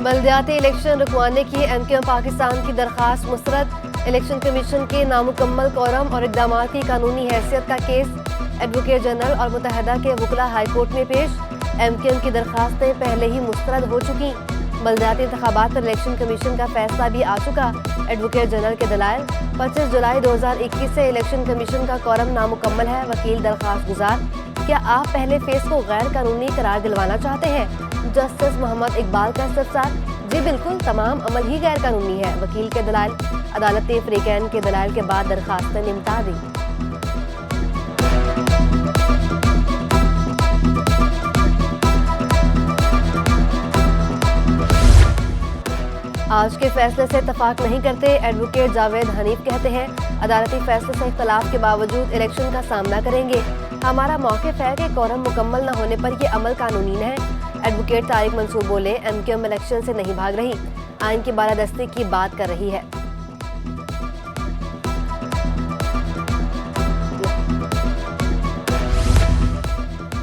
बल्दियाती election रुकवाने की MQM Pakistan की दरखास्त मुस्तरद। इलेक्शन कमीशन के नामुकम्मल कोरम और इक़दाम की कानूनी हैसियत का केस एडवोकेट जनरल और मुत्तहदा के वकला हाई कोर्ट में पेश। एमक्यूएम की दरखास्तें पहले ही मुस्तरद हो चुकी। बल्दियाती इंतखाबात पर इलेक्शन कमीशन का फैसला भी आ चुका। एडवोकेट जनरल के दलाइल 25 जुलाई 2021 से इलेक्शन कमीशन का कोरम नामुकम्मल है। वकील दरखास्त गुजार, क्या आप पहले फेज को गैर कानूनी करार दिलवाना चाहते हैं? जस्टिस मोहम्मद इकबाल का इस्तफसार, जी बिल्कुल, तमाम अमल ही गैर कानूनी है। वकील के दलाइल, अदालत ने फ्रीकैन के दलाइल के बाद दरखास्तें निपटा दी। आज के फैसले से इत्तफाक नहीं करते। एडवोकेट जावेद हनीफ कहते हैं, अदालती फैसले से इख्तलाफ के बावजूद इलेक्शन का सामना करेंगे। हमारा मौक़िफ़ है कि कोरम मुकम्मल न होने पर यह अमल कानूनी है। एडवोकेट तारिक मंसूर बोले, एमक्यूएम इलेक्शन से नहीं भाग रही, आइन की बालादस्ती की बात कर रही है।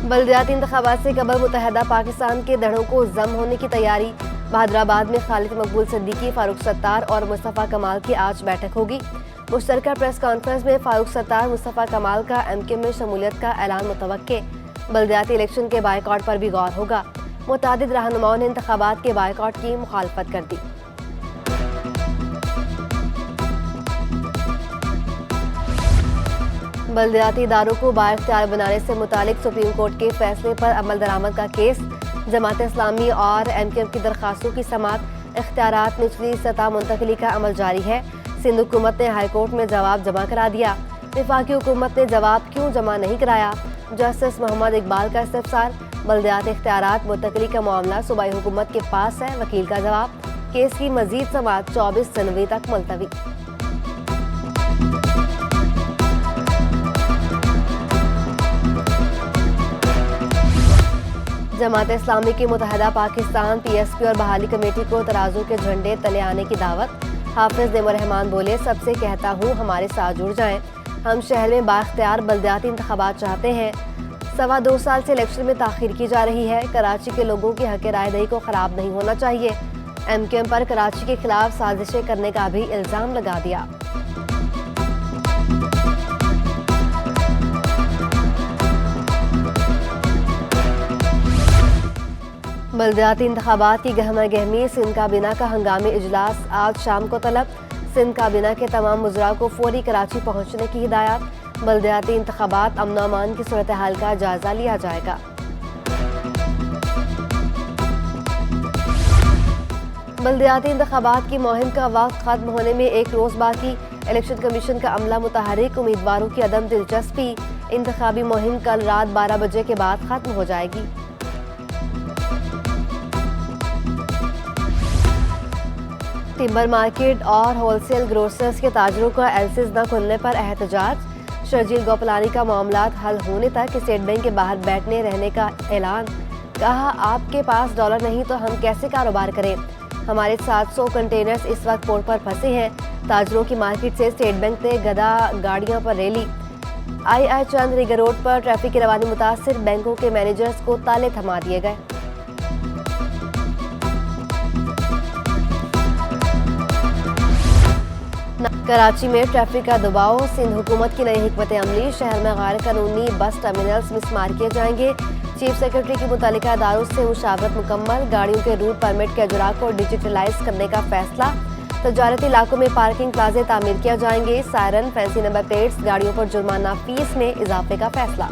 बल्दियाती इंतखाबात से कबल मुत्तहदा पाकिस्तान के धड़ों को जम होने की तैयारी। बहादुराबाद में खालिद मकबूल सिद्दीकी, फारूक सत्तार और मुस्तफ़ा कमाल की आज बैठक होगी। मुश्तरका प्रेस कॉन्फ्रेंस में फारूक सत्तार, मुस्तफ़ा कमाल का एमक्यूएम में शमूलियत का ऐलान मुतवक्के। बल्दियाती इलेक्शन के बायकॉट पर भी गौर होगा। मुतादिद रहनुमाओं ने इंतखाबात के बायकॉट की मुखालफत कर दी। बल्दियाती इदारों को बाइख्तियार बनाने से मुतालिक सुप्रीम कोर्ट के फैसले पर अमल दरामद का केस। जमात इस्लामी और एमक्यूएम की दरखास्तों की समात, इख्तियारात निचली सतह मुंतकली का अमल जारी है। सिंध हुकूमत ने हाई कोर्ट में जवाब जमा करा दिया। वफाकी हुकूमत ने जवाब क्यों जमा नहीं कराया? जस्टिस मोहम्मद इकबाल का इस्तफसार, बल्दियाती इख्तियारात मुंतकली का मामला सूबाई हुकूमत के पास है। वकील का जवाब, केस की मजीद समात 24 जनवरी तक मुलतवी। जमात इस्लामी की मुत्तहदा पाकिस्तान पीएसपी और बहाली कमेटी को तराजू के झंडे तले आने की दावत। हाफिज नेमो रहमान बोले, सबसे कहता हूँ हमारे साथ जुड़ जाएं। हम शहर में बाख्तियार बल्दियाती इंतखाबात चाहते हैं। 2.25 साल से इलेक्शन में ताखीर की जा रही है। कराची के लोगों की हक रायदही को खराब नहीं होना चाहिए। एमक्यूएम पर कराची के खिलाफ साजिशें करने का भी इल्जाम लगा दिया। बल्दियाती इंतखाबात की गहमा गहमी, सिंध काबीना का हंगामी इजलास आज शाम को तलब। सिंध काबीना के तमाम मुजरा को फौरी कराची पहुंचने की हिदायत। बल्दियाती इंतखाबात, अमन अमान की सूरत हाल का जायजा लिया जाएगा। बल्दियाती इंतखाबात की मुहिम का वक्त खत्म होने में एक रोज बाकी। इलेक्शन कमीशन का अमला मुतहरिक, उम्मीदवारों की अदम दिलचस्पी। इंतखाबी मुहिम कल रात 12 बजे के बाद खत्म हो जाएगी। टिम्बर मार्केट और होलसेल ग्रोसर्स के ताजरों का एलसीज न खुलने पर एहतजाज। शर्जील गोपलानी का मामलात हल होने तक स्टेट बैंक के बाहर बैठने रहने का ऐलान। कहा, आपके पास डॉलर नहीं तो हम कैसे कारोबार करें? हमारे 700 कंटेनर्स इस वक्त पोर्ट पर फंसे हैं। ताजरों की मार्केट से स्टेट बैंक ने गदा गाड़ियों पर रैली। आई चंद रिगर रोड पर ट्रैफिक की रवानी मुतासिर, बैंकों के मैनेजर्स को ताले थमा दिए गए। कराची में ट्रैफिक का दबाव, सिंध हुकूमत की नई हिकमत अमली। शहर में गैर कानूनी बस टर्मिनल्स मिसमार किए जाएंगे। चीफ सेक्रेटरी की मुतालिका अदारों से मुशावरत मुकम्मल। गाड़ियों के रूट परमिट के अजरा को डिजिटलाइज करने का फैसला। तजारती इलाकों में पार्किंग प्लाजे तामीर किया जाएंगे। सायरन, फैंसी नंबर प्लेट्स, गाड़ियों पर जुर्माना फीस में इजाफे का फैसला।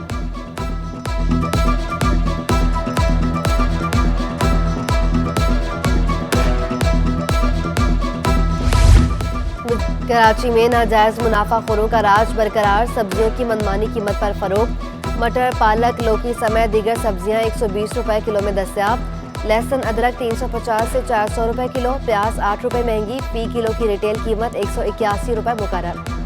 कराची में नाजायज मुनाफाखोरों का राज बरकरार। सब्जियों की मनमानी कीमत पर फरोख्त। मटर, पालक, लौकी समेत दीगर सब्जियां 120 रुपए किलो में दस्तयाब। लहसुन, अदरक 350 से 400 रुपए किलो। प्याज 8 रुपए महंगी। फी किलो की रिटेल कीमत 181 रुपए मुकर्रर।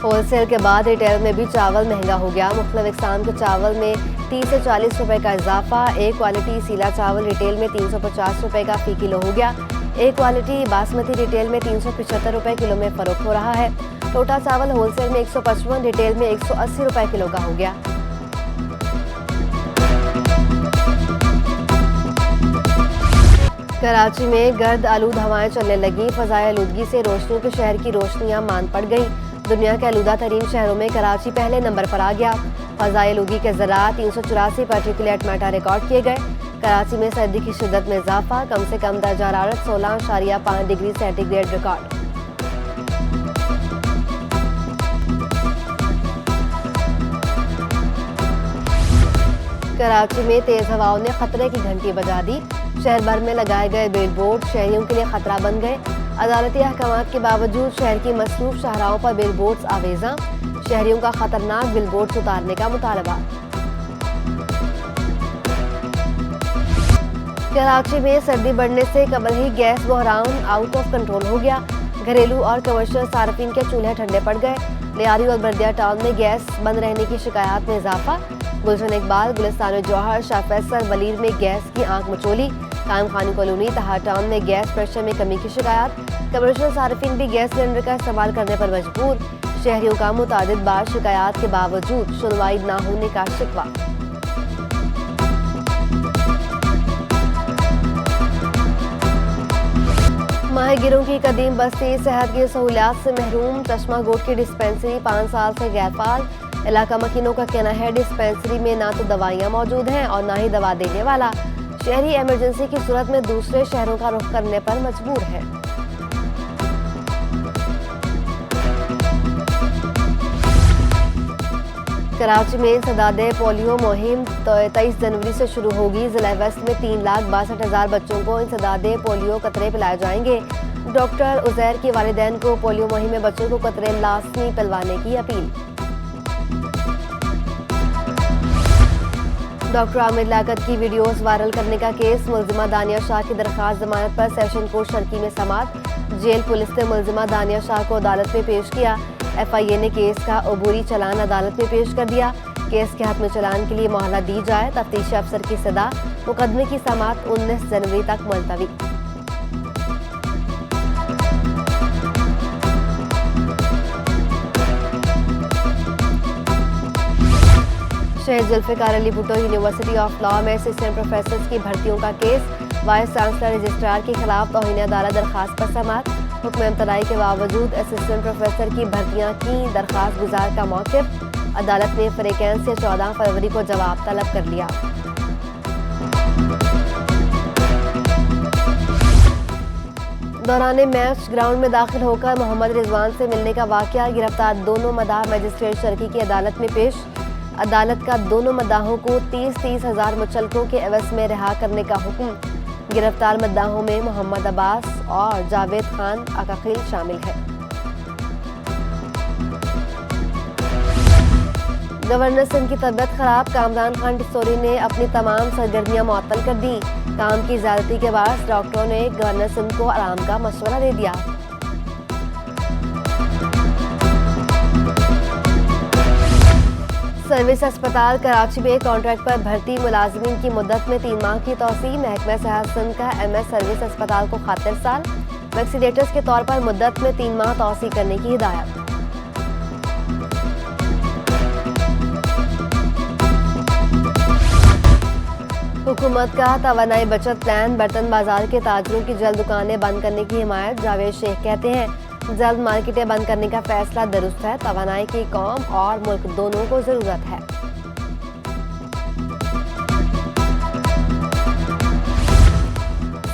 होलसेल के बाद रिटेल में भी चावल महंगा हो गया। मुख्तलिफ इकसाम के चावल में 30 से 40 रुपए का इजाफा। एक क्वालिटी सीला चावल रिटेल में 350 रुपए का फी किलो हो गया। एक क्वालिटी बासमती रिटेल में 375 रुपए किलो में फरोख्त हो रहा है। टोटा चावल होलसेल में 155, रिटेल में 180 रुपए किलो का हो गया। कराची में गर्द आलूद हवाएं चलने लगी। फजाई आलूदगी से रोशनियों के शहर की रोशनियां मांद पड़ गई। दुनिया के आलूदा तरीन शहरों में कराची पहले नंबर पर आ गया। फजाई आलूदगी के ज़रात 384 पार्टिकुलेट मैटर रिकॉर्ड किए गए। कराची में सर्दी की शिद्दत में इजाफा, कम से कम दर्जा हरारत 16.5 डिग्री सेंटीग्रेड रिकॉर्ड। कराची में तेज हवाओं ने खतरे की घंटी बजा दी। शहर भर में लगाए गए बिल बोर्ड शहरियों के लिए खतरा बन गए। अदालती अहकामात के बावजूद शहर की मसरूफ शाहराहों पर बिल बोर्ड्स आवेजा। शहरियों का खतरनाक बिल बोर्ड्स उतारने का मुतालबा। कराची में सर्दी बढ़ने से कबल ही गैस बहरान आउट ऑफ कंट्रोल हो गया। घरेलू और कमर्शियल सार्फिन के चूल्हे ठंडे पड़ गए। लियारी और बर्दिया टाउन में गैस बंद रहने की शिकायत में इजाफा। गुलशन इकबाल, गुलिस्तान जौहर, शाह फैसल, वलीर में गैस की आंख मचोली। कायम खानी कॉलोनी, तहार टाउन में गैस प्रेशर में कमी की शिकायत। कमर्शियल सार्फिन भी गैस सिलेंडर का इस्तेमाल करने पर मजबूर। शहरियों का मुतादिद बार शिकायत के बावजूद सुनवाई न होने का शिकवा। माहिगिरों की कदीम बस्ती सेहत की सहूलियात से महरूम। चश्मा गोट की डिस्पेंसरी 5 साल से गैर फाल। इलाका मकीनों का कहना है डिस्पेंसरी में ना तो दवाइयाँ मौजूद हैं और ना ही दवा देने वाला। शहरी इमरजेंसी की सूरत में दूसरे शहरों का रुख करने पर मजबूर है। कराची में इंसदादे पोलियो मुहिम 23 जनवरी से शुरू होगी। जिला वेस्ट में 3,62,000 बच्चों को इंसदादे पोलियो कतरे पिलाए जाएंगे। डॉक्टर उजैर के वालिदैन को पोलियो मुहिम में बच्चों को कतरे लाजमी पिलवाने की अपील। डॉक्टर आमिर लियाकत की वीडियोस वायरल करने का केस। मुलजिमा दानिया शाह की दरखास्त जमानत पर सेशन कोर्ट शर्की में समाअत। जेल पुलिस ने मुलजिमा दानिया शाह को अदालत में पेश किया। FIA ने केस का अबूरी चलान अदालत में पेश कर दिया। केस के हक में चलान के लिए मोहलत दी जाए। तफ्तीशी अफसर की सदा। मुकदमे की समाअत 19 जनवरी तक मुलतवी। शहीद Zulfikar Ali Bhutto university of law में असिस्टेंट प्रोफेसर की भर्तियों का केस। वाइस चांसलर रजिस्ट्रार के खिलाफ तौहीन अदालत दरखास्त पर समाअत। हुक्म इम्तनाई के बावजूद असिस्टेंट प्रोफेसर की भर्तियां की। दरखास्त गुजार का मौक़िफ़। अदालत ने फ्रीकेंस से 14 फरवरी को जवाब तलब कर लिया। दौरान मैच ग्राउंड में दाखिल होकर मोहम्मद रिजवान से मिलने का वाक़या। गिरफ्तार दोनों मदाह मजिस्ट्रेट शर्की की अदालत में पेश। अदालत का दोनों मदाहों को 30-30 हज़ार मुचलकों के एवज में रिहा करने का हुक्म। गिरफ्तार मद्दाहों में मोहम्मद अब्बास और जावेद खान अकाकिल शामिल है। गवर्नर सिंध की तबीयत खराब। कामरान खान टिस्सोरी ने अपनी तमाम सरगर्मियां मुअत्तल कर दी। काम की ज़्यादती के बाद डॉक्टरों ने गवर्नर सिंध को आराम का मशवरा दे दिया। सर्विस अस्पताल कराची में कॉन्ट्रैक्ट पर भर्ती मुलाजमीन की मुद्दत में 3 माह की तौसीह। महकमा सेहत सिंध का MS सर्विस अस्पताल को खातिर साल वैक्सीनेटर्स के तौर पर मुद्दत में 3 माह तौसीह करने की हिदायत। हुकूमत का तवानाई बचत प्लान। बर्तन बाजार के ताजरों की जल्द दुकानें बंद करने की हिमायत। जावेद शेख कहते हैं जल्द मार्केटें बंद करने का फैसला दुरुस्त है। तवानाई की कौम और मुल्क दोनों को जरूरत है।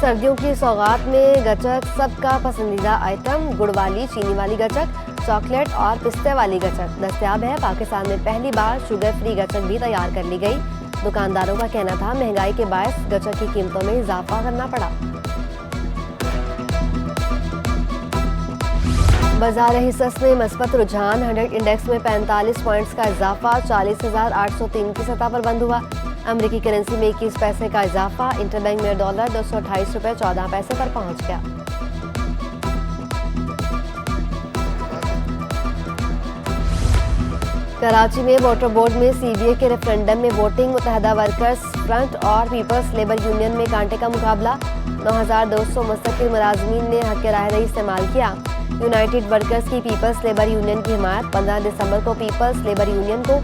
सर्दियों की सौगात में गचक सबका पसंदीदा आइटम। गुड़ वाली, चीनी वाली गचक, चॉकलेट और पिस्ते वाली गचक दस्तयाब है। पाकिस्तान में पहली बार शुगर फ्री गचक भी तैयार कर ली गई। दुकानदारों का कहना था महंगाई के बायस गचक की कीमतों में इजाफा करना पड़ा। बाजार हिस्सस में मस्बत रुझान। 100 इंडेक्स में 45 पॉइंट्स का इजाफा। 40,803 की सतह पर बंद हुआ। अमेरिकी करेंसी में 21 पैसे का इजाफा। इंटरबैंक में डॉलर 228 रुपये 14 पैसे पर पहुंच गया। कराची में वोटर बोर्ड में CBA के रेफरेंडम में वोटिंग। मुत्तहदा वर्कर्स फ्रंट और पीपल्स लेबर यूनियन में कांटे का मुकाबला। 9,200 मुस्तकिल मुलाजमीन ने हक राय रही इस्तेमाल किया। यूनाइटेड वर्कर्स की पीपल्स लेबर यूनियन की हिमायत। 15 दिसंबर को पीपल्स लेबर यूनियन को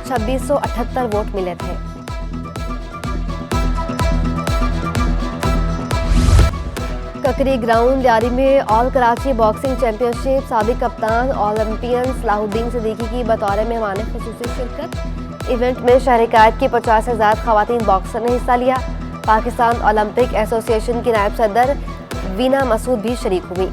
2678 वोट मिले थे। ककरी ग्राउंड लियारी में ऑल कराची बॉक्सिंग चैंपियनशिप साबिक कप्तान ओलंपियन सलाहुद्दीन सिद्दीकी की बतौर मेहमान खुसूसी शिरकत। इवेंट में शहर कायद की 50 से ज़्यादा खवातीन बॉक्सर ने हिस्सा लिया। पाकिस्तान ओलंपिक एसोसिएशन की नायब सदर वीना मसूद भी शरीक हुई।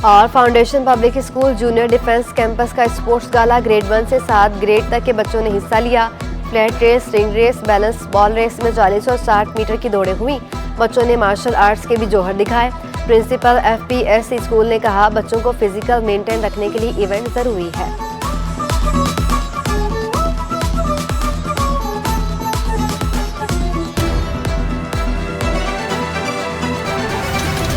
और foundation public school junior defence campus का स्पोर्ट्स गाला ग्रेड 1 से 7 ग्रेड तक के बच्चों ने हिस्सा लिया। Flat race, ring race, balance ball race में 40 और 60 मीटर की दौड़ें हुई। बच्चों ने मार्शल आर्ट्स के भी जौहर दिखाए। प्रिंसिपल FPSC स्कूल ने कहा, बच्चों को फिजिकल मेंटेन रखने के लिए इवेंट जरूरी है।